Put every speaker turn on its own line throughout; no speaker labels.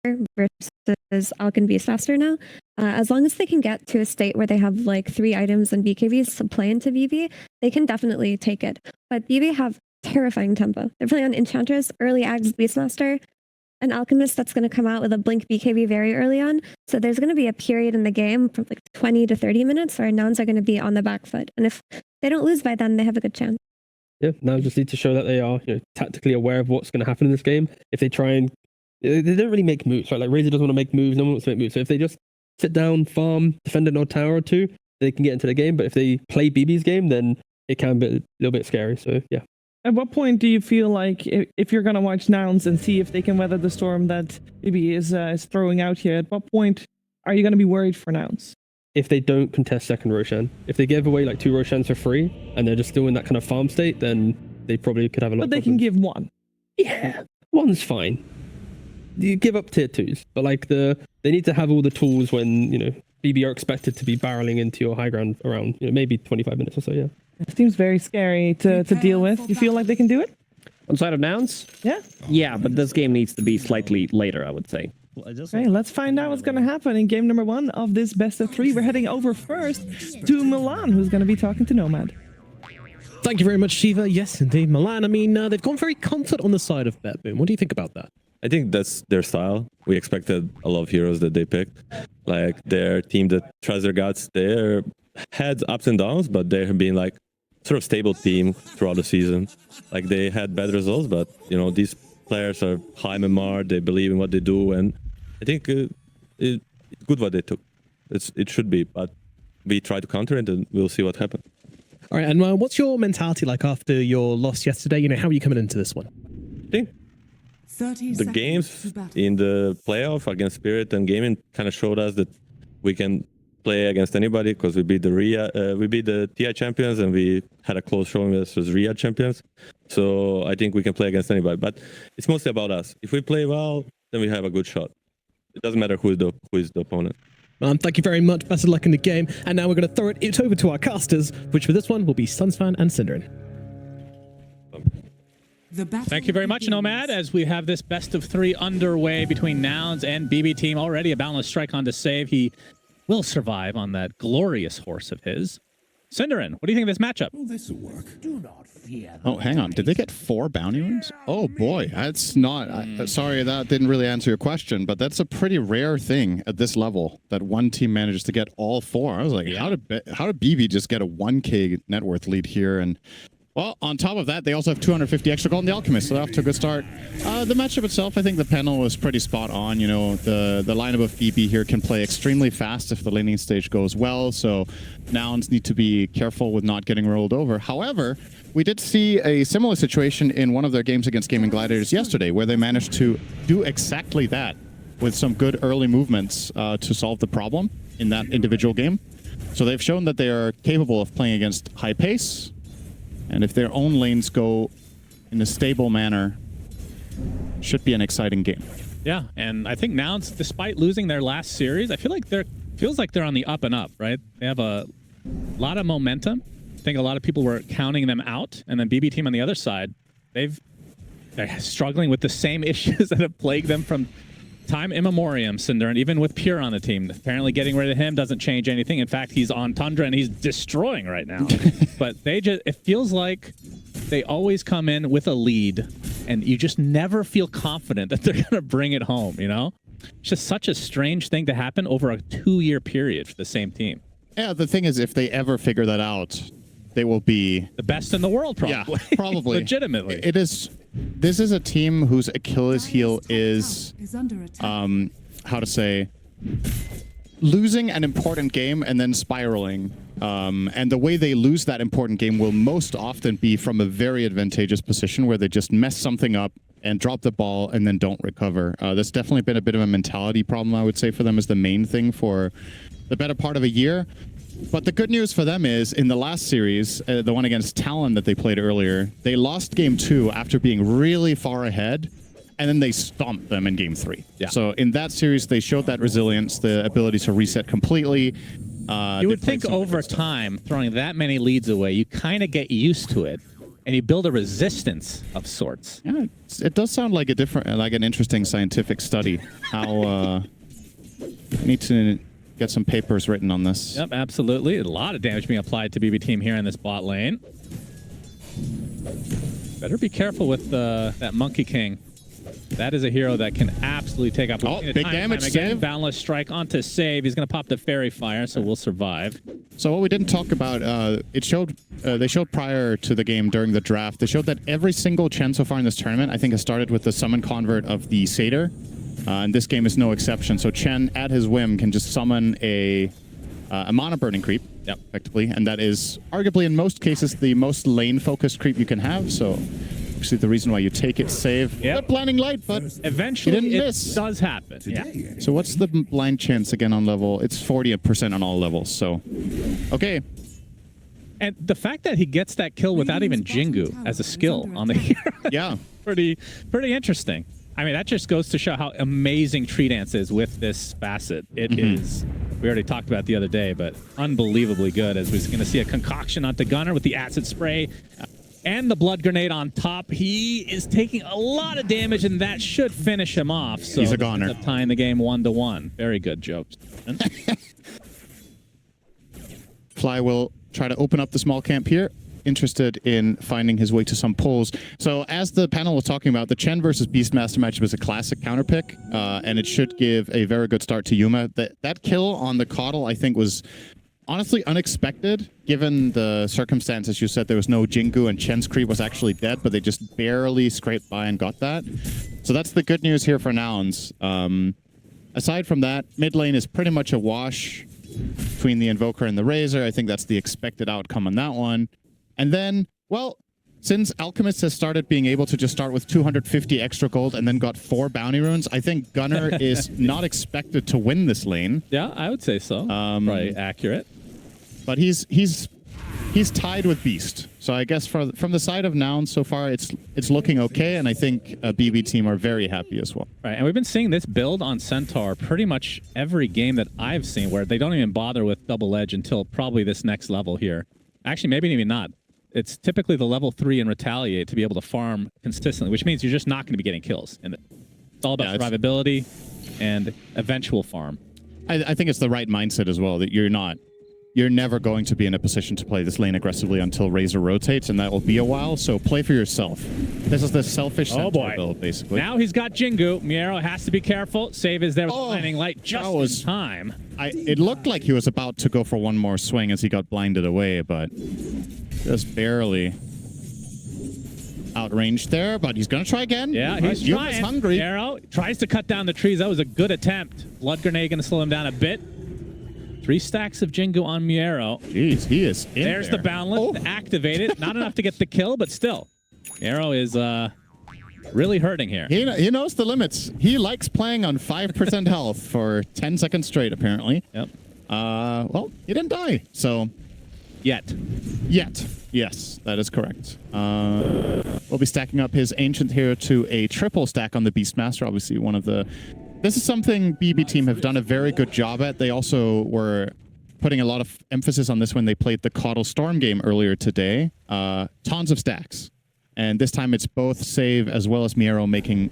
versus Alkin Beastmaster now. As long as they can get to a state where they have like 3 items and BKBs to play into BB, they can definitely take it. But BB have terrifying tempo. They're playing on Enchantress, early Ags Beastmaster, an Alchemist that's going to come out with a Blink BKB very early on. So there's going to be a period in the game from like 20 to 30 minutes where nouns are going to be on the back foot. And if they don't lose by then, they have a good chance.
Yeah, nouns just need to show that they are tactically aware of what's going to happen in this game. If they try and... They don't really make moves, right? Like Razor doesn't want to make moves, no one wants to make moves. So if they just sit down, farm, defend an odd tower or two, they can get into the game. But if they play BB's game, then it can be a little bit scary. So yeah.
At what point do you feel like if you're going to watch nouns and see if they can weather the storm that BB is throwing out here, at what point are you going to be worried for nouns?
If they don't contest second Roshan. If they give away like 2 Roshans for free and they're just still in that kind of farm state, then they probably could have a lot of
But they can give 1.
Yeah, 1's fine. You give up tier 2s, but like they need to have all the tools when, BB are expected to be barreling into your high ground around, maybe 25 minutes or so, yeah.
It seems very scary to deal with. You feel like they can do it?
On side of nouns?
Yeah.
Yeah, but this game needs to be slightly later, I would say.
Okay, let's find out what's going to happen in game number 1 of this best of 3. We're heading over first to Milan, who's going to be talking to Nomad.
Thank you very much, Shiva. Yes, indeed. Milan, I mean, they've gone very confident on the side of BetBoom. What do you think about that?
I think that's their style. We expected a lot of heroes that they picked. Like their team that tries their guts, they had ups and downs, but they have been like sort of stable team throughout the season. Like they had bad results, but these players are high MMR, they believe in what they do, and I think it's good what they took. It should be, but we try to counter it and we'll see what happens.
All right, and what's your mentality like after your loss yesterday? How are you coming into this one?
I think the games in the playoff against Spirit and Gaimin kind of showed us that we can play against anybody because we beat the TI champions and we had a close showing versus Ria champions. So I think we can play against anybody, but it's mostly about us. If we play well, then we have a good shot. It doesn't matter who is the opponent.
Thank you very much. Best of luck in the game. And now we're going to throw it over to our casters, which for this one will be Sunsfan and Synderen.
Thank you very much, Nomad, as we have this best of 3 underway between nouns and BB team. Already a balanced strike on to save. He will survive on that glorious horse of his. Synderen, what do you think of this matchup?
Well, this will work. Do not fear.
Oh, hang on. Did they get 4 bounty rooms? Oh, boy. That's not... sorry, that didn't really answer your question, but that's a pretty rare thing at this level, that one team manages to get all 4. I was like, how did BB just get a 1k net worth lead here? And, well, on top of that, they also have 250 extra gold in the Alchemist, so they're off to a good start. The matchup itself, I think the panel was pretty spot on. The lineup of BB here can play extremely fast if the laning stage goes well, so nouns need to be careful with not getting rolled over. However, we did see a similar situation in one of their games against Gaimin Gladiators yesterday, where they managed to do exactly that with some good early movements to solve the problem in that individual game. So they've shown that they are capable of playing against high pace, and if their own lanes go in a stable manner, should be an exciting game.
Yeah, and I think nouns, despite losing their last series, I feel like feels like they're on the up and up, right? They have a lot of momentum. I think a lot of people were counting them out, and then BB team on the other side, they're struggling with the same issues that have plagued them from time immemorial, Synderen, even with Pure on the team. Apparently getting rid of him doesn't change anything. In fact, he's on Tundra and he's destroying right now. But it feels like they always come in with a lead and you just never feel confident that they're going to bring it home, It's just such a strange thing to happen over a 2-year period for the same team.
Yeah, the thing is, if they ever figure that out, they will be
the best in the world, probably.
Yeah, probably.
Legitimately.
This is a team whose Achilles heel is, how to say, losing an important game and then spiraling. And the way they lose that important game will most often be from a very advantageous position where they just mess something up and drop the ball and then don't recover. That's definitely been a bit of a mentality problem, I would say, for them is the main thing for the better part of a year. But the good news for them is, in the last series, the one against Talon that they played earlier, they lost game 2 after being really far ahead, and then they stomped them in game 3. Yeah. So in that series, they showed that resilience, the ability to reset completely.
You would think over time, throwing that many leads away, you kind of get used to it. and you build a resistance of sorts.
Yeah, it does sound like a different, like an interesting scientific study. How I need to get some papers written on this.
Yep, absolutely. A lot of damage being applied to BB Team here in this bot lane. Better be careful with that Monkey King. That is a hero that can absolutely take up.
Oh, big damage
again.
save.
Boundless strike onto save. He's going to pop the fairy fire, so we'll survive.
So what we didn't talk about, it showed they showed prior to the game during the draft. They showed that every single Chen so far in this tournament, I think, has started with the summon convert of the Satyr, and this game is no exception. So Chen, at his whim, can just summon a mana burning creep, effectively, and that is arguably in most cases the most lane focused creep you can have. So. Actually, the reason why you take it, save.
Yep.
Blinding light, but
eventually
you didn't
it
miss.
does happen. Yeah.
So what's the blind chance again on level? It's 40% on all levels. So, okay.
And the fact that he gets that kill without even Jingu as a skill on the hero,
Yeah,
pretty interesting. I mean, that just goes to show how amazing Tree Dance is with this facet. It is. We already talked about it the other day, but unbelievably good. As we're going to see a concoction onto Gunner with the acid spray. And the blood grenade on top. He is taking a lot of damage, and that should finish him off. So
he's a goner.
ends up tying the game 1-1. Very good joke.
Fly will try to open up the small camp here. Interested in finding his way to some pulls. So as the panel was talking about, the Chen versus Beastmaster matchup is a classic counter pick, and it should give a very good start to Yuma. That kill on the Coddle, I think, was honestly unexpected, given the circumstances. You said there was no Jingu and Chen's creep was actually dead, but they just barely scraped by and got that. So that's the good news here for Nouns. Aside from that, mid lane is pretty much a wash between the Invoker and the Razor. I think that's the expected outcome on that one. And then, well, since Alchemist has started being able to just start with 250 extra gold and then got 4 bounty runes, I think Gunner is not expected to win this lane.
Yeah, I would say so. Probably accurate.
But he's tied with Beast. So I guess from the side of Nouns so far, it's looking okay, and I think BB Team are very happy as well.
Right, and we've been seeing this build on Centaur pretty much every game that I've seen, where they don't even bother with double edge until probably this next level here. Actually, maybe even not. It's typically the level 3 and Retaliate to be able to farm consistently, which means you're just not going to be getting kills. And it's all about survivability and eventual farm.
I think it's the right mindset as well, that you're never going to be in a position to play this lane aggressively until Razor rotates, and that will be a while. So play for yourself. This is the selfish Centaur build, basically.
Now he's got Jingu. Miero has to be careful. Save is there with blinding light just in time.
It looked like he was about to go for one more swing as he got blinded away, but just barely outranged there. But he's going to try again.
Yeah, he's trying.
Hungry.
Miero tries to cut down the trees. That was a good attempt. Blood grenade going to slow him down a bit. 3 stacks of Jingu on Miero.
Jeez, he is in
There's
there.
the Boundless activated. Not enough to get the kill, but still. Miero is really hurting here.
He knows the limits. He likes playing on 5% health for 10 seconds straight, apparently.
Yep.
Well, he didn't die, so...
Yet.
Yes, that is correct. We'll be stacking up his Ancient here to a triple stack on the Beastmaster. Obviously, one of the... This is something BB Team have done a very good job at. They also were putting a lot of emphasis on this when they played the Coddle Storm game earlier today. Tons of stacks. And this time it's both Save as well as Miero making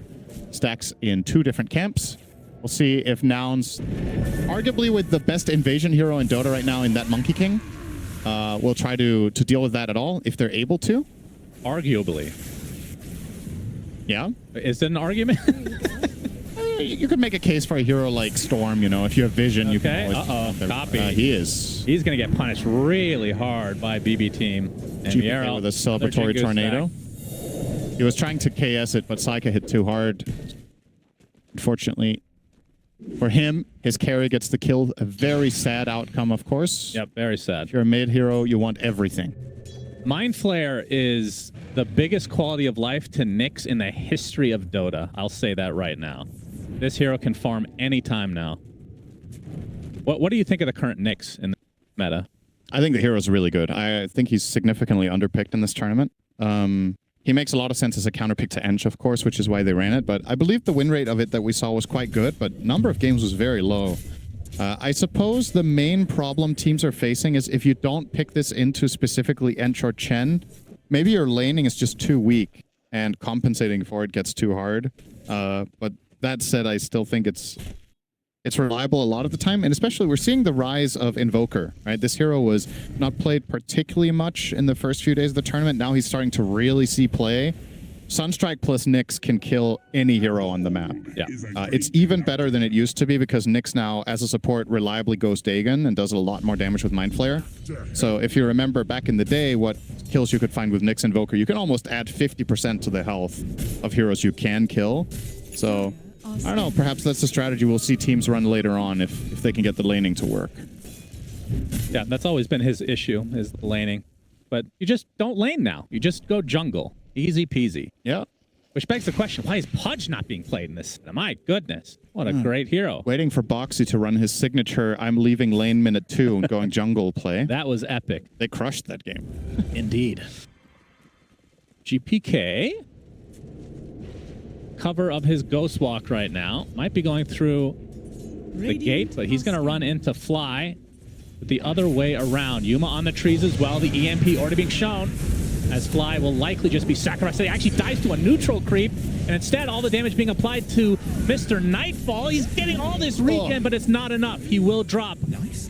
stacks in 2 different camps. We'll see if Nouns, arguably with the best invasion hero in Dota right now in that Monkey King, will try to deal with that at all, if they're able to.
Arguably.
Yeah?
Is it an argument?
You could make a case for a hero like Storm, you know, if you have vision, you can always...
Copy.
He's
going to get punished really hard by BB Team. And Miero
with a celebratory tornado. He was trying to KS it, but Saika hit too hard. Unfortunately, for him, his carry gets the kill. A very sad outcome, of course.
Yep, very sad.
If you're a mid hero, you want everything.
Mind Flare is the biggest quality of life to Nyx in the history of Dota. I'll say that right now. This hero can farm anytime now. What do you think of the current Nyx in the meta?
I think the hero's really good. I think he's significantly underpicked in this tournament. He makes a lot of sense as a counterpick to Ench, of course, which is why they ran it. But I believe the win rate of it that we saw was quite good, but number of games was very low. I suppose the main problem teams are facing is if you don't pick this into specifically Ench or Chen, maybe your laning is just too weak and compensating for it gets too hard. But that said, I still think it's reliable a lot of the time, and especially we're seeing the rise of Invoker, right? This hero was not played particularly much in the first few days of the tournament. Now he's starting to really see play. Sunstrike plus Nyx can kill any hero on the map.
Yeah.
It's even better than it used to be because Nyx now, as a support, reliably goes Dagon and does a lot more damage with Mind Flayer. So if you remember back in the day what kills you could find with Nyx Invoker, you can almost add 50% to the health of heroes you can kill. So I don't know, perhaps that's the strategy we'll see teams run later on if they can get the laning to work.
Yeah, that's always been his issue, is the laning. But you just don't lane now. You just go jungle. Easy peasy.
Yeah.
Which begs the question, why is Pudge not being played in this? My goodness. What a great hero.
Waiting for Boxy to run his signature I'm leaving lane minute 2 and going jungle play.
That was epic.
They crushed that game.
Indeed. GPK. Cover of his Ghost Walk right now. Might be going through the gate, but he's going to run into Fly the other way around. Yuma on the trees as well. The EMP already being shown, as Fly will likely just be sacrificed. He actually dives to a neutral creep, and instead all the damage being applied to Mr. Nightfall. He's getting all this regen, but it's not enough. He will drop.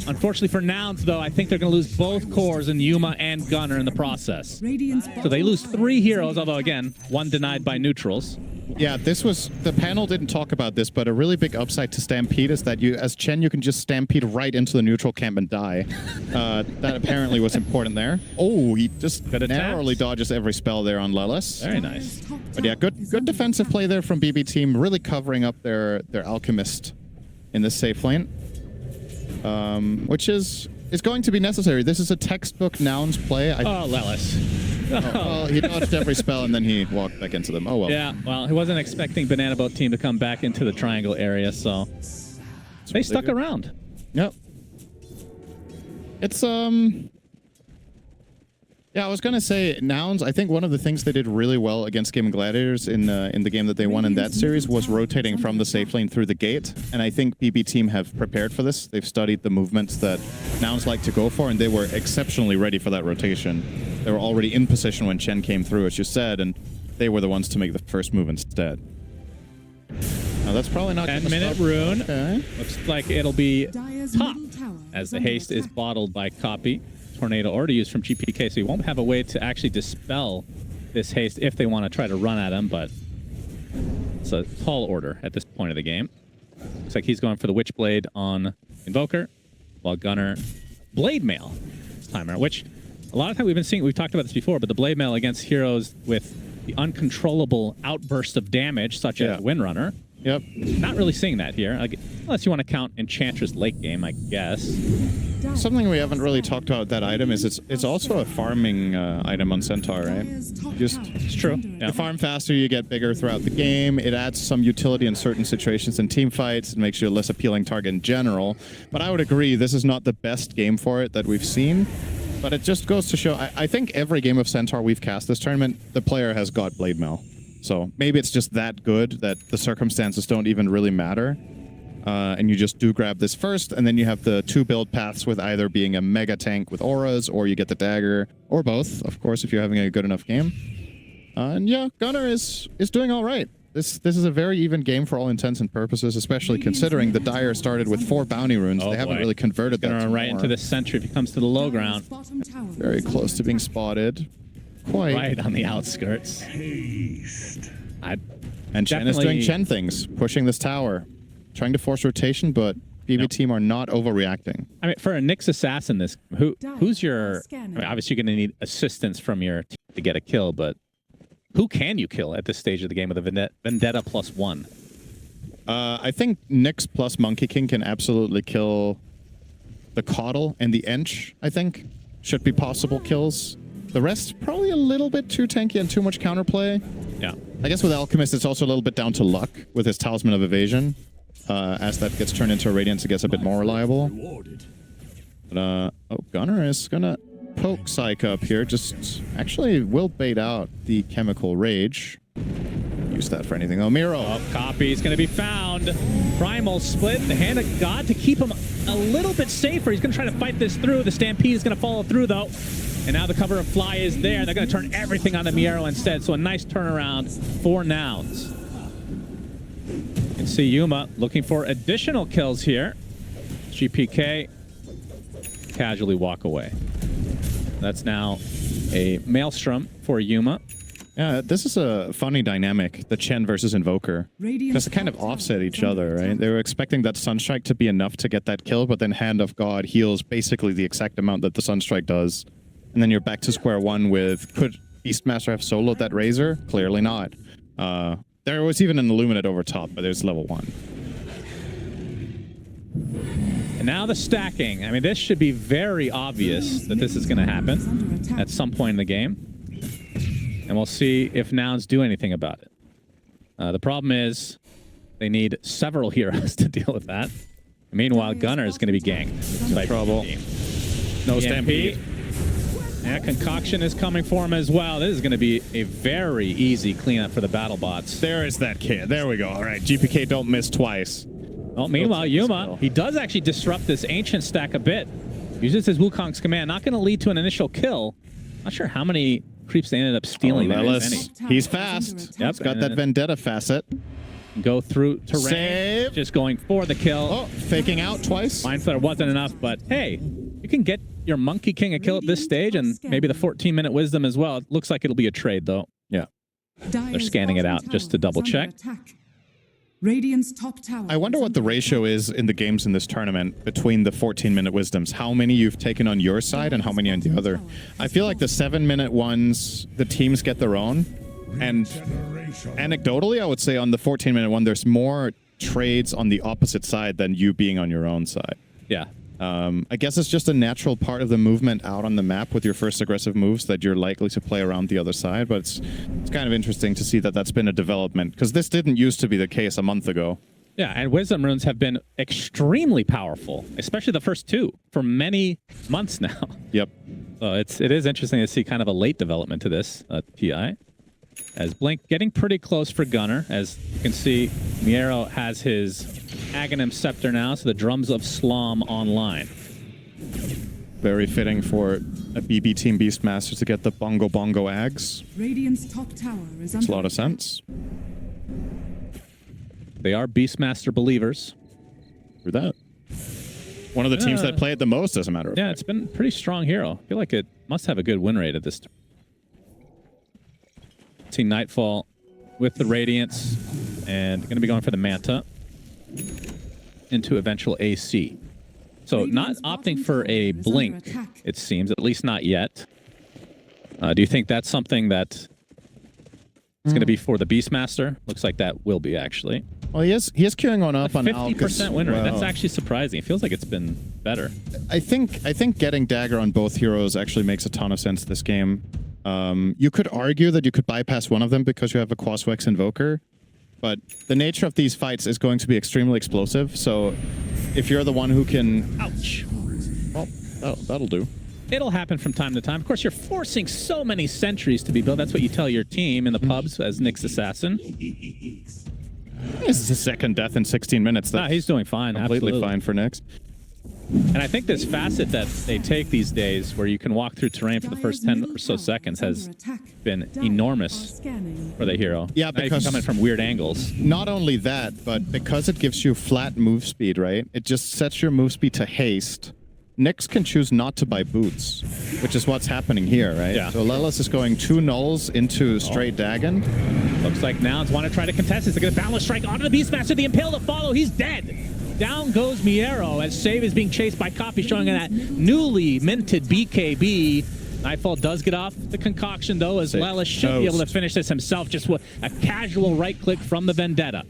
Unfortunately for Nouns, though, I think they're going to lose both cores in Yuma and Gunner in the process. So they lose 3 heroes, although, again, 1 denied by neutrals.
Yeah, this was, the panel didn't talk about this, but a really big upside to Stampede is that you, as Chen, you can just Stampede right into the neutral camp and die. That apparently was important there. Oh, he just narrowly dodges every spell there on Lelis.
Very nice.
But yeah, good defensive play there from BB Team, really covering up their Alchemist in this safe lane. Which is going to be necessary. This is a textbook Nouns play.
Lelis.
Well, he dodged every spell and then he walked back into them. Oh, well.
Yeah, well, he wasn't expecting Banana Boat Team to come back into the triangle area, so they stuck around.
Yep. It's, yeah, I was going to say, Nouns, I think one of the things they did really well against Gaimin Gladiators in the game that they won in that series was rotating from the safe lane through the gate. And I think BB Team have prepared for this. They've studied the movements that Nouns like to go for, and they were exceptionally ready for that rotation. They were already in position when Chen came through, as you said, and they were the ones to make the first move instead. Now, that's probably not
10-minute rune.
Okay.
Looks like it'll be top, as the haste is bottled by Copy. Tornado already used from GPK, so he won't have a way to actually dispel this haste if they want to try to run at him, but it's a tall order at this point of the game. Looks like he's going for the Witchblade on Invoker, while Gunner Blade Mail this time around, which a lot of time we've talked about this before, but the Blade Mail against heroes with the uncontrollable outburst of damage, such as Windrunner.
Yep.
Not really seeing that here, unless you want to count Enchantress late game, I guess.
Something we haven't really talked about that item is it's also a farming item on Centaur, right?
It's true. Yeah.
You farm faster, you get bigger throughout the game. It adds some utility in certain situations in team fights. It makes you a less appealing target in general. But I would agree, this is not the best game for it that we've seen. But it just goes to show, I think every game of Centaur we've cast this tournament, the player has got Blade Mail. So maybe it's just that good that the circumstances don't even really matter. And you just do grab this first, and then you have the 2 build paths with either being a mega tank with auras, or you get the dagger, or both, of course, if you're having a good enough game. And yeah, Gunner is doing all right. This is a very even game for all intents and purposes, especially considering the Dire started with 4 bounty runes. They haven't really converted that to
run right
more.
into the center if he comes to the low ground.
Very close to being spotted. Quite.
Right on the outskirts.
And Chen is doing Chen things, pushing this tower, trying to force rotation, but BB Team are not overreacting.
I mean, for a Nyx assassin, who's your? I mean, obviously, you're going to need assistance from your team to get a kill, but who can you kill at this stage of the game with a Vendetta +1?
I think Nyx plus Monkey King can absolutely kill the Coddle and the Ench, I think. Should be possible kills. The rest, probably a little bit too tanky and too much counterplay.
Yeah.
I guess with Alchemist, it's also a little bit down to luck with his Talisman of Evasion. As that gets turned into a Radiance, it gets a bit more reliable. But, oh, Gunner is going to poke Psych up here. Just actually will bait out the Chemical Rage. Use that for anything. Oh, Miro.
Oh, Copy is going to be found. Primal split. The Hand of God to keep him a little bit safer. He's going to try to fight this through. The Stampede is going to follow through, though. And now the cover of Fly is there. They're going to turn everything on the Miero instead. So a nice turnaround for Nouns. You can see Yuma looking for additional kills here. GPK casually walk away. That's now a Maelstrom for Yuma.
Yeah, this is a funny dynamic, the Chen versus Invoker. Because they kind of offset each other, right? They were expecting that Sunstrike to be enough to get that kill, but then Hand of God heals basically the exact amount that the Sunstrike does. And then you're back to square one with, could Beastmaster have soloed that Razor? Clearly not. There was even an Illuminate over top, but there's level 1.
And now the stacking. I mean, this should be very obvious that this is going to happen at some point in the game. And we'll see if Nouns do anything about it. The problem is they need several heroes to deal with that. Meanwhile, Gunnar is going to be ganked. By trouble. No Stampede. And Concoction is coming for him as well. This is going to be a very easy cleanup for the battle bots.
There is that kid. There we go. All right, GPK don't miss twice.
Well, meanwhile, Yuma, he does actually disrupt this Ancient stack a bit. Uses his Wukong's command. Not going to lead to an initial kill. Not sure how many creeps they ended up stealing.
He's fast.
Yep.
He's got that Vendetta facet.
Go through terrain.
Save.
Just going for the kill.
Oh, faking out twice.
Mind Flayer wasn't enough, but hey, you can get your Monkey King a kill at this stage and maybe the 14-minute Wisdom as well. It looks like it'll be a trade, though.
Yeah.
They're scanning it out just to double check.
Radiant's top tower.
I wonder what the ratio is in the games in this tournament between the 14-minute wisdoms. How many you've taken on your side and how many on the other. I feel like the 7-minute ones, the teams get their own. And anecdotally, I would say on the 14-minute one, there's more trades on the opposite side than you being on your own side.
Yeah.
I guess it's just a natural part of the movement out on the map with your first aggressive moves that you're likely to play around the other side, but it's kind of interesting to see that that's been a development, because this didn't used to be the case a month ago.
Yeah, and Wisdom Runes have been extremely powerful, especially the first two, for many months now.
Yep.
So it is interesting to see kind of a late development to this TI. As Blink getting pretty close for Gunnar. As you can see, Miero has his Aghanim Scepter now, so the Drums of Slom online.
Very fitting for a BB Team Beastmaster to get the Bongo Ags.
Radiant's top tower is
Makes a lot of sense.
They are Beastmaster believers.
For that. One of the teams that play it the most, as a matter of fact.
Yeah, it's been a pretty strong hero. I feel like it must have a good win rate at this time. See Nightfall with the Radiance, and going to be going for the Manta into eventual AC. So not opting for a Blink, it seems, at least not yet. Do you think that's something that is going to be for the Beastmaster? Looks like that will be, actually.
Well, he is queuing on up on
50% win rate. That's actually surprising. It feels like it's been better.
I think getting Dagger on both heroes actually makes a ton of sense this game. You could argue that you could bypass one of them because you have a Quaswex Invoker, but the nature of these fights is going to be extremely explosive, so if you're the one who can...
Ouch.
Well, that'll do.
It'll happen from time to time. Of course, you're forcing so many sentries to be built. That's what you tell your team in the pubs as Nyx Assassin.
This is his second death in 16 minutes.
That's
he's
doing fine.
Completely
Absolutely.
fine for Nyx.
And I think this facet that they take these days, where you can walk through terrain for the first 10 or so seconds, has been enormous for the hero.
Yeah, because
coming from weird angles.
Not only that, but because it gives you flat move speed, right? It just sets your move speed to haste. Nyx can choose not to buy boots, which is what's happening here, right?
Yeah.
So Lelis is going 2 nulls into straight Dagon.
Looks like Nouns want to try to contest this. They're going to balance strike onto the Beastmaster. The Impale to follow. He's dead. Down goes Miero as Save is being chased by Copy, showing that newly minted BKB. Nightfall does get off the concoction, though, as Lelis should be able to finish this himself just with a casual right-click from the Vendetta.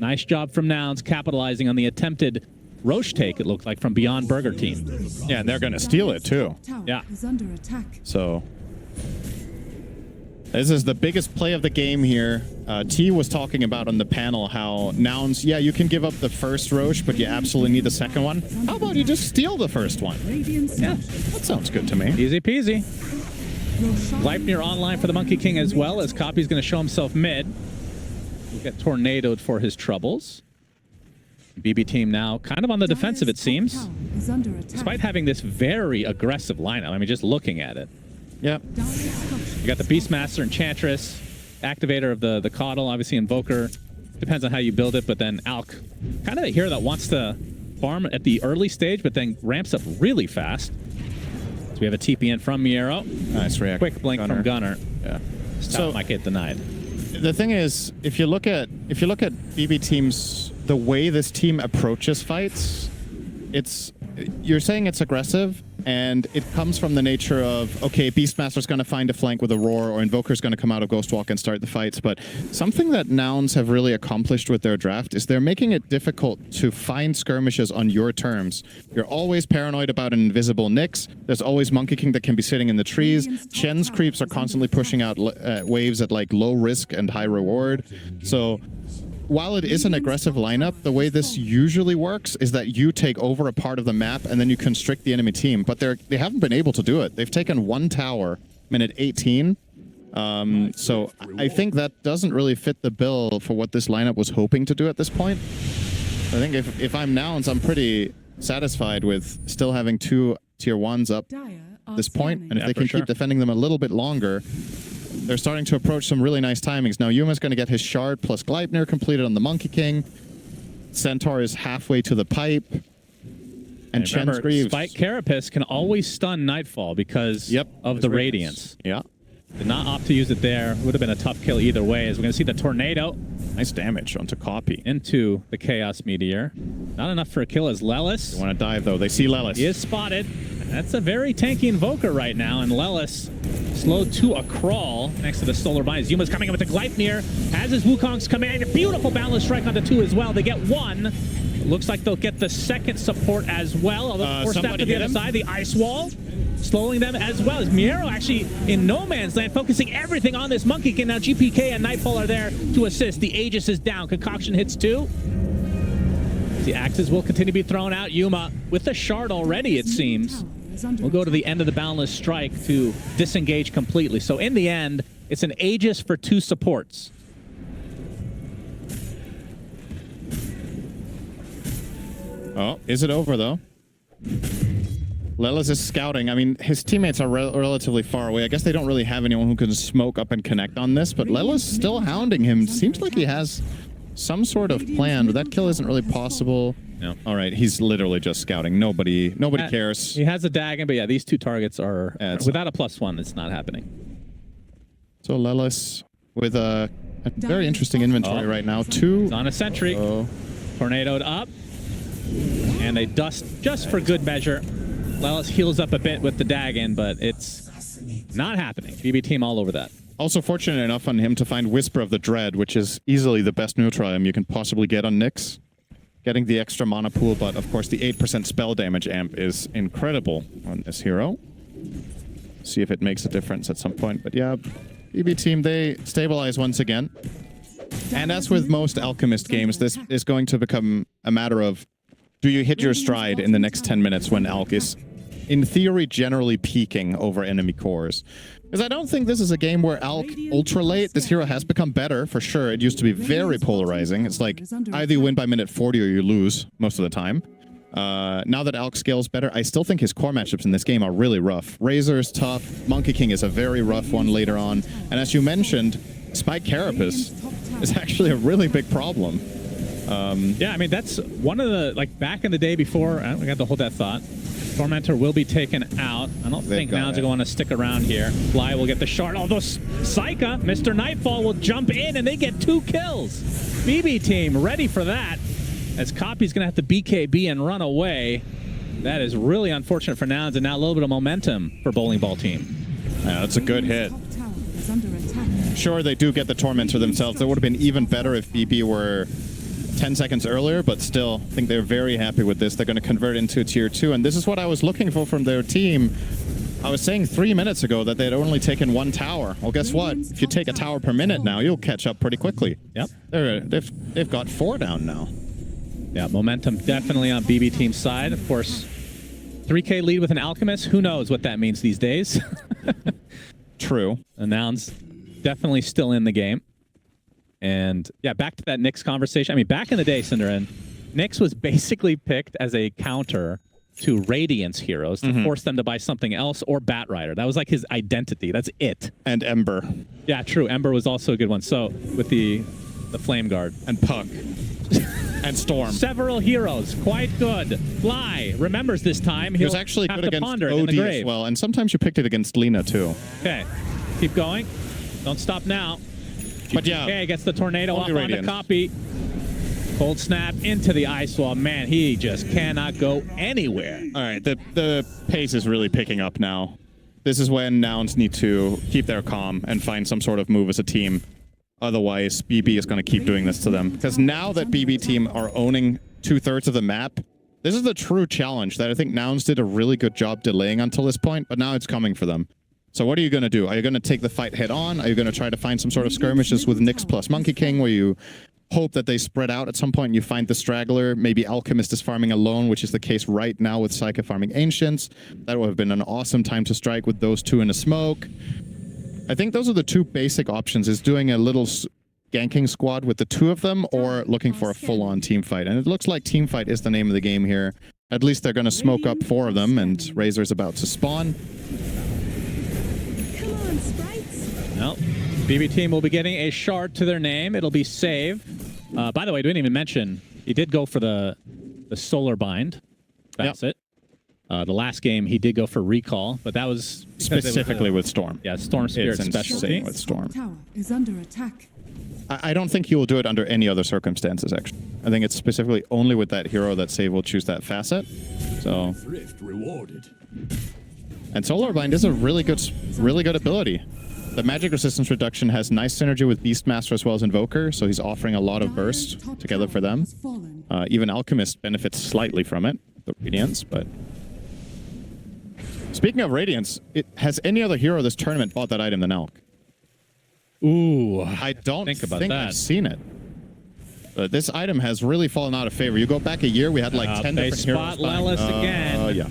Nice job from Nouns, capitalizing on the attempted Roche take, it looked like, from Beyond Burger Team.
Yeah, and they're going to steal it, too.
Yeah.
So... this is the biggest play of the game here. T was talking about on the panel how Nouns, yeah, you can give up the first Roche, but you absolutely need the second one. How about you just steal the first one? Yeah, that sounds good to me.
Easy peasy. Gleipnir online for the Monkey King as well, as Copy's going to show himself mid. He'll get tornadoed for his troubles. BB Team now kind of on the defensive, it seems. Despite having this very aggressive lineup. I mean, just looking at it.
Yeah.
You got the Beastmaster, Enchantress, Activator of the Coddle, obviously Invoker. Depends on how you build it, but then Alk, kind of a hero that wants to farm at the early stage, but then ramps up really fast. So we have a TP in from Miero.
Nice react.
Quick blink from Gunner.
Yeah.
So might get denied.
The thing is, if you look at BB Team's, the way this team approaches fights, you're saying it's aggressive, and it comes from the nature of, okay, Beastmaster's going to find a flank with Aurora, or Invoker's going to come out of Ghostwalk and start the fights. But something that Nouns have really accomplished with their draft is they're making it difficult to find skirmishes on your terms. You're always paranoid about an invisible Nyx. There's always Monkey King that can be sitting in the trees. Chen's creeps are constantly pushing out waves at like low risk and high reward. So while it is an aggressive lineup, the way this usually works is that you take over a part of the map and then you constrict the enemy team. But they haven't been able to do it. They've taken 1 tower, minute 18. So I think that doesn't really fit the bill for what this lineup was hoping to do at this point. I think if I'm Nouns, I'm pretty satisfied with still having 2 tier 1s up at this point. And if they can keep defending them a little bit longer, they're starting to approach some really nice timings. Now, Yuma's going to get his shard plus Gleipnir completed on the Monkey King. Centaur is halfway to the pipe. And Chen's Greaves.
Spike Carapace can always stun Nightfall because of the Radiance.
Yeah.
Did not opt to use it there. Would have been a tough kill either way, as we're going to see the Tornado.
Nice damage onto Copy.
Into the Chaos Meteor. Not enough for a kill as Lelis.
They want to dive, though. They see Lelis.
He is spotted. That's a very tanky Invoker right now, and Lelis slowed to a crawl next to the Solar Vines. Yuma's coming in with the Gleipnir. Has his Wukong's command. A beautiful Boundless Strike onto 2 as well. They get 1. Looks like they'll get the second support as well. Although forced out to the other side, the Ice Wall slowing them as well. As Miero actually in no man's land, focusing everything on this Monkey King. Now GPK and Nightfall are there to assist. The Aegis is down. Concoction hits 2. The axes will continue to be thrown out. Yuma with the shard already, it seems. We'll go to the end of the Boundless Strike to disengage completely. So in the end, it's an Aegis for 2 supports.
Oh, is it over, though? Lelis is scouting. I mean, his teammates are relatively far away. I guess they don't really have anyone who can smoke up and connect on this, but Lelis still hounding him. Seems like he has some sort of plan, but that kill isn't really possible.
No.
All right, he's literally just scouting. Nobody cares.
He has a Dagon, but yeah, these 2 targets are without a +1. It's not happening.
So Lelis with a very interesting inventory right now. 2.
He's on a sentry. Tornadoed up. And they dust just for good measure. Lelis heals up a bit with the Dagon, but it's not happening. BB Team all over that.
Also fortunate enough on him to find Whisper of the Dread, which is easily the best neutral item you can possibly get on Nyx. Getting the extra mana pool, but of course the 8% spell damage amp is incredible on this hero. See if it makes a difference at some point. But yeah, BB Team, they stabilize once again. And as with most Alchemist games, this is going to become a matter of, do you hit your stride in the next 10 minutes when Alk is, in theory, generally peaking over enemy cores? Because I don't think this is a game where Alk ultra late. This hero has become better, for sure. It used to be very polarizing. It's like either you win by minute 40 or you lose most of the time. Now that Alk scales better, I still think his core matchups in this game are really rough. Razor is tough. Monkey King is a very rough one later on. And as you mentioned, Spike Carapace is actually a really big problem.
Yeah, I mean, that's one of the, like, back in the day before, I got to hold that thought. Tormentor will be taken out. I don't think Nouns are going to stick around here. Fly will get the shard, although Psycha, Mr. Nightfall, will jump in and they get 2 kills. BB Team ready for that, as Copy's going to have to BKB and run away. That is really unfortunate for Nouns, and now a little bit of momentum for Bowling Ball Team.
Yeah, that's a good hit. Sure, they do get the Tormentor themselves. It would have been even better if BB were 10 seconds earlier, but still, I think they're very happy with this. They're going to convert into tier 2, and this is what I was looking for from their team. I was saying 3 minutes ago that they'd only taken 1 tower. Well, guess what? If you take a tower per minute now, you'll catch up pretty quickly.
Yep.
They've got 4 down now.
Yeah, momentum definitely on BB Team's side. Of course, 3K lead with an Alchemist. Who knows what that means these days?
True.
The Nouns definitely still in the game. And yeah, back to that Nyx conversation. I mean, back in the day, Cinderin, Nyx was basically picked as a counter to Radiance heroes to force them to buy something else or Batrider. That was like his identity. That's it.
And Ember.
Yeah, true. Ember was also a good one. So with the Flame Guard.
And Pug. And Storm.
Several heroes. Quite good. Fly remembers this time.
He was actually
have
good
to
against
ponder it in the
OD
grave.
as well. And sometimes you picked it against Lina too.
Okay. Keep going. Don't stop now.
But yeah.
Okay, gets the tornado off
only
on the
Radiant.
copy. Cold snap into the ice wall. Man, he just cannot go anywhere.
All right, the pace is really picking up now. This is when Nouns need to keep their calm and find some sort of move as a team. Otherwise, BB is going to keep doing this to them. Because now that BB team are owning 2/3 of the map, this is the true challenge that I think Nouns did a really good job delaying until this point, but now it's coming for them. So what are you going to do? Are you going to take the fight head on? Are you going to try to find some sort of skirmishes with Nyx plus Monkey King where you hope that they spread out at some point and you find the straggler? Maybe Alchemist is farming alone, which is the case right now with Psyche farming Ancients. That would have been an awesome time to strike with those two in a smoke. I think those are the two basic options, is doing a little ganking squad with the two of them or looking for a full-on team fight. And it looks like team fight is the name of the game here. At least they're going to smoke up 4 of them, and Razor's about to spawn.
Well, BB team will be getting a shard to their name. It'll be save. By the way, we didn't even mention, he did go for the Solar Bind facet. The last game, he did go for Recall, but that was
Specifically with Storm.
Yeah, Storm Spirit
It's
specialty.
insane with Storm.
Tower is under attack.
I don't think he will do it under any other circumstances, actually. I think it's specifically only with that hero that Save will choose that facet. So,
Thrift rewarded.
and Solar Bind is a really good ability. The magic resistance reduction has nice synergy with Beastmaster as well as Invoker, so he's offering a lot of burst together for them. Even Alchemist benefits slightly from it, the Radiance, but... Speaking of Radiance, has any other hero this tournament bought that item than Alk?
Ooh,
I don't
think about
think
that.
I've seen it. But this item has really fallen out of favor. You go back a year, we had like 10
they
different
spot
heroes.
Lelis again.
Yeah.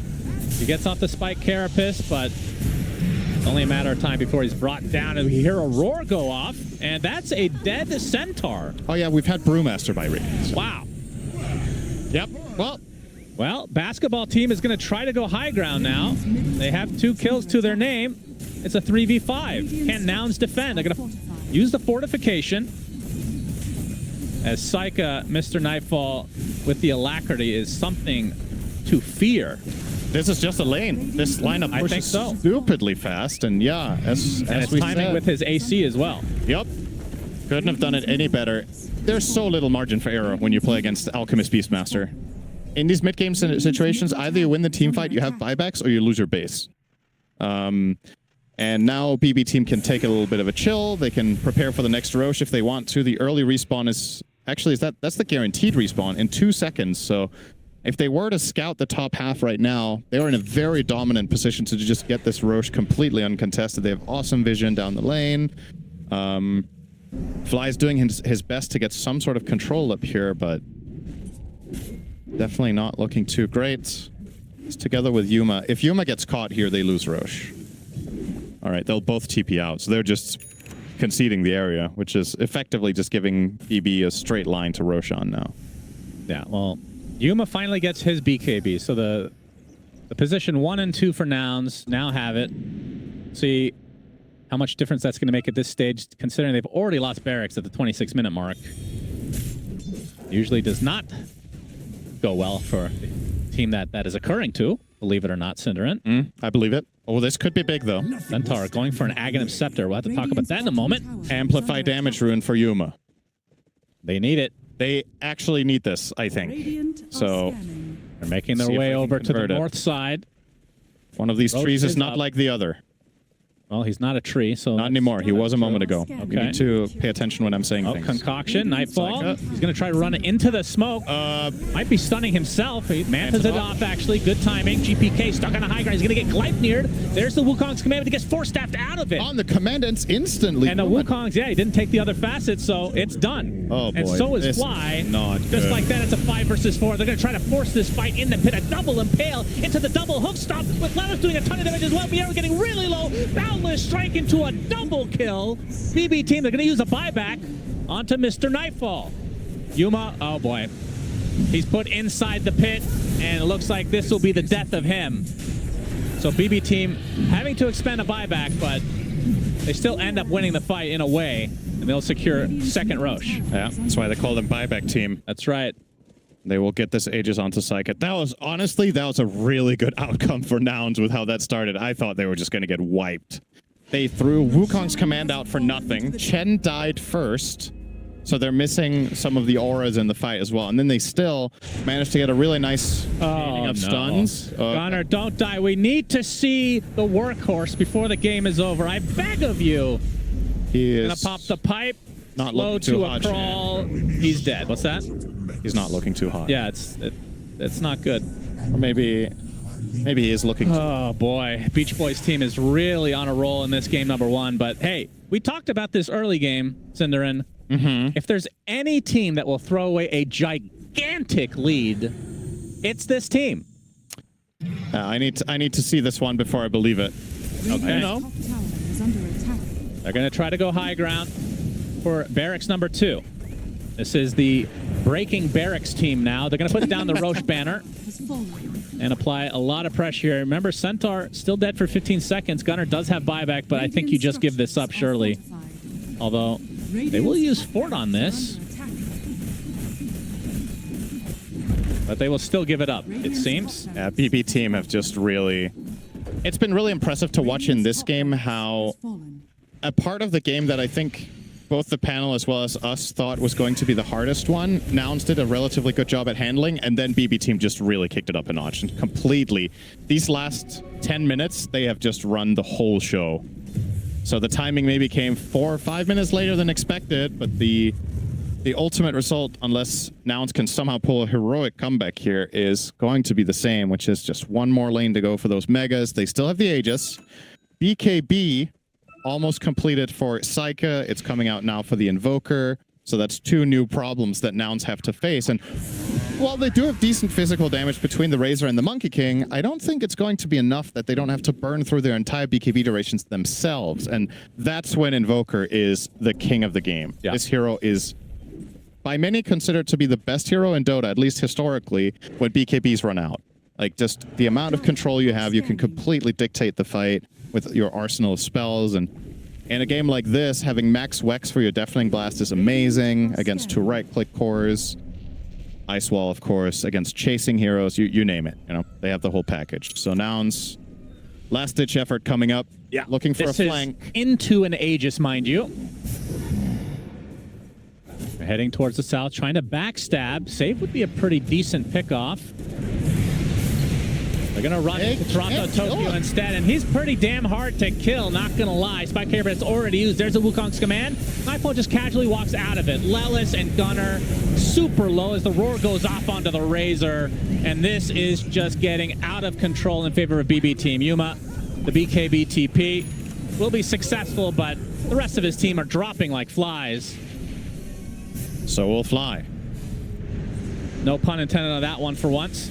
He gets off the Spike Carapace, but it's only a matter of time before he's brought down. And we hear Aurora go off, and that's a dead Centaur.
Oh yeah, we've had Brewmaster by Radiance.
Wow.
Yep.
Well, basketball team is going to try to go high ground now. They have 2 kills to their name. It's a 3v5. Can Nouns defend? They're going to use the fortification. As Psyche, Mr. Nightfall, with the alacrity, is something to fear.
This is just a lane. This lineup pushes stupidly fast, and yeah, as
it's
we
timing
said,
with his AC as well.
Yep. Couldn't have done it any better. There's so little margin for error when you play against Alchemist Beastmaster. In these mid-game situations, either you win the team fight, you have buybacks, or you lose your base. And now BB team can take a little bit of a chill. They can prepare for the next Roche if they want to. The early respawn is actually that's the guaranteed respawn in 2 seconds. So if they were to scout the top half right now, they are in a very dominant position to just get this Roche completely uncontested. They have awesome vision down the lane. Fly's doing his best to get some sort of control up here, but definitely not looking too great. It's together with Yuma. If Yuma gets caught here, they lose Roche. All right, they'll both TP out, so they're just conceding the area, which is effectively just giving BB a straight line to Roshan now.
Yeah, well, Yuma finally gets his BKB, so the position 1 and 2 for Nouns now have it. See how much difference that's going to make at this stage, considering they've already lost Barracks at the 26-minute mark. Usually does not go well for the team that is occurring to, believe it or not, Cinderant.
I believe it. Oh, this could be big, though.
Centaur going for an Aghanim Scepter. We'll have to talk about that in a moment.
Amplify damage rune for Yuma.
They need it.
They actually need this, I think. So
they're making their way over to the north side.
One of these trees is not like the other.
Well, he's not a tree, so...
Not anymore. He was a moment ago.
Okay.
You need to pay attention when I'm saying things.
Concoction, Nightfall. He's going to try to run into the smoke. Might be stunning himself. He mantas it off, actually. Good timing. GPK stuck on a high ground. He's going to get Gleipnired. There's the Wukong's command, but he gets force-staffed out of it.
On the commandants instantly.
And the Wukong's, yeah, he didn't take the other facet, so it's done.
Oh, boy.
And so is
This
Fly.
is not
Just
good.
like that, it's a 5 versus 4. They're going to try to force this fight in the pit. A double impale into the double hook stop, with Lelis doing a ton of damage as well. Pierre getting really low. Boundless strike into a double kill. BB team, they're going to use a buyback onto Mr. Nightfall. Yuma, oh boy. He's put inside the pit, and it looks like this will be the death of him. So BB Team having to expend a buyback, but they still end up winning the fight in a way, and they'll secure second Roche.
Yeah, that's why they call them buyback team.
That's right.
They will get this Aegis onto Psychic. That was, honestly, that was a really good outcome for Nouns with how that started. I thought they were just going to get wiped. They threw Wukong's command out for nothing. Chen died first, so they're missing some of the auras in the fight as well. And then they still managed to get a really nice chaining of stuns.
Gunnar, don't die. We need to see the workhorse before the game is over. I beg of you.
He is
gonna pop the pipe.
not
Slow
looking too
to a
hot.
crawl. He's dead. What's that?
He's not looking too hot.
Yeah, it's not good.
Or maybe he is looking too
Oh boy, Beach Boys team is really on a roll in this game number 1. But hey, we talked about this early game, Cinderin. If there's any team that will throw away a gigantic lead, it's this team.
I need to see this one before I believe it.
Okay.
Top tower is under attack.
They're going to try to go high ground for barracks number 2. This is the breaking barracks team now. They're going to put down the Roche banner
Has fallen.
and apply a lot of pressure here. Remember, Centaur still dead for 15 seconds. Gunnar does have buyback, but I think you just give this up, surely. Although, they will use Fort on this. But they will still give it up, it seems.
Yeah, BB Team have just really... It's been really impressive to watch in this game how a part of the game that I think both the panel as well as us thought was going to be the hardest one, Nouns did a relatively good job at handling, and then BB Team just really kicked it up a notch and completely. These last 10 minutes, they have just run the whole show. So the timing maybe came 4 or 5 minutes later than expected, but the ultimate result, unless Nouns can somehow pull a heroic comeback here, is going to be the same, which is just one more lane to go for those megas. They still have the Aegis. BKB almost completed for Psycha. It's coming out now for the Invoker. So that's 2 new problems that Nouns have to face. And while they do have decent physical damage between the Razor and the Monkey King, I don't think it's going to be enough that they don't have to burn through their entire BKB durations themselves. And that's when Invoker is the king of the game. Yeah. This hero is, by many, considered to be the best hero in Dota, at least historically, when BKBs run out. Like, just the amount of control you have, you can completely dictate the fight with your arsenal of spells. And in a game like this, having max Wex for your Deafening Blast is amazing against 2 right-click cores. Ice Wall, of course, against chasing heroes, you name it. You know, they have the whole package. So Nouns, last-ditch effort coming up. Yeah, looking for a flank.
Is into an Aegis, mind you. They're heading towards the south, trying to backstab. Save would be a pretty decent pickoff. They're going to run into Toronto Tokyo instead, and he's pretty damn hard to kill, not going to lie. Spike Carrier is already used. There's a Wukong's command. Nightfall just casually walks out of it. Lelis and Gunnar super low as the roar goes off onto the Razor, and this is just getting out of control in favor of BB Team. Yuma, the BKB TP, will be successful, but the rest of his team are dropping like flies.
So we'll fly.
No pun intended on that one for once.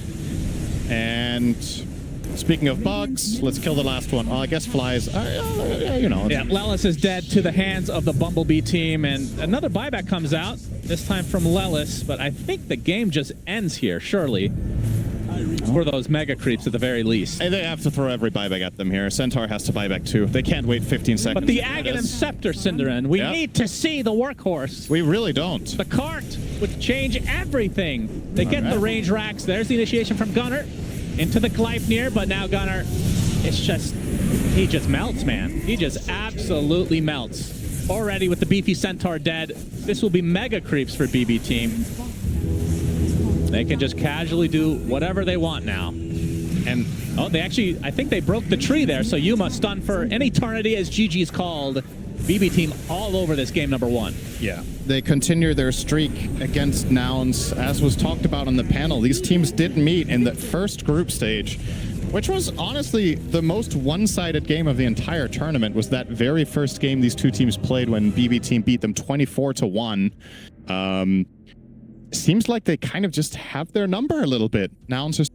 And speaking of bugs, let's kill the last one. Well, I guess flies, you know.
Yeah, Lelis is dead to the hands of the Bumblebee team, and another buyback comes out, this time from Lelis, but I think the game just ends here, surely. For those mega creeps at the very least.
Hey, they have to throw every buyback at them here. Centaur has to buy back too. They can't wait 15 seconds.
But the Aghanim Scepter, Cinderin, we need to see the workhorse.
We really don't.
The cart would change everything. They get the range racks. There's the initiation from Gunnar into the Gleipnir, but now Gunnar, it's just, he just melts, man. He just absolutely melts. Already with the beefy Centaur dead, this will be mega creeps for BB Team. They can just casually do whatever they want now. And, oh, they actually, I think they broke the tree there, so Yuma stunned for an eternity, as GG's called. BB Team all over this game number 1.
Yeah. They continue their streak against Nouns. As was talked about on the panel, these teams did meet in the first group stage, which was honestly the most one-sided game of the entire tournament, was that very first game these two teams played when BB Team beat them 24-1. Seems like they kind of just have their number a little bit. Nouns are